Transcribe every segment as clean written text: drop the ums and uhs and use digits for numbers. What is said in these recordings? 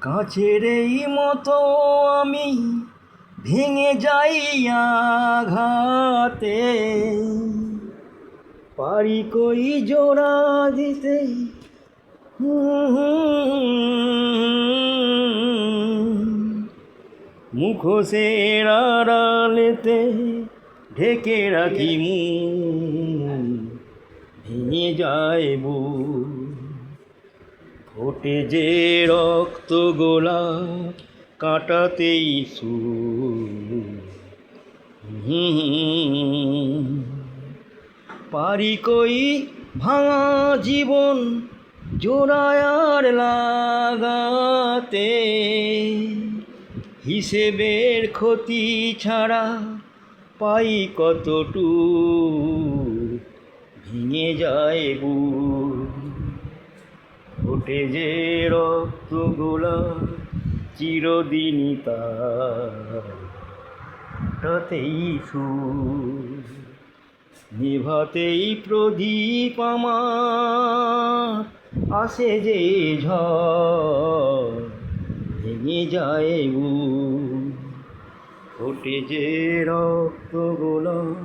কাছের এই মতো আমি ভেঙে যাই আঘাতে, পারি কই জোড়া দিতে। মুখোশের আড়ালেতে ঢেকে রাখি মুখ, ভেঙে যায় বুক। ফোটে যে রক্ত গোলাপ কাঁটাতেই সুর, পারি কই ভাঙা জীবন জোড়ায়ার লাগাতে। হিসেবের ক্ষতি ছাড়া পাই কতটুকু, ভেঙে যায় বুক। ওঠে যে রক্ত গোলাপ চিরদিনই তাতেই সুর, নিভাতেই প্রদীপ আমার আসে যে ঝড়, ভেঙে যায় বুক। ওঠে যে রক্ত গোলাপ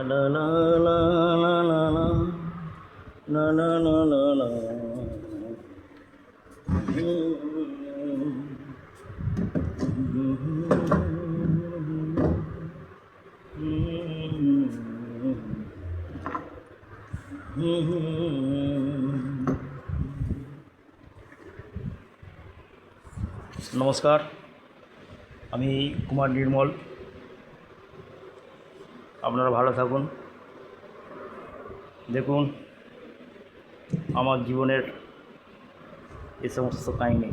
la la la la la la la la la la la. নমস্কার, আমি কুমার নির্মল। আপনারা ভালো থাকুন। দেখুন আমার জীবনের এ সমস্ত কাহিনী।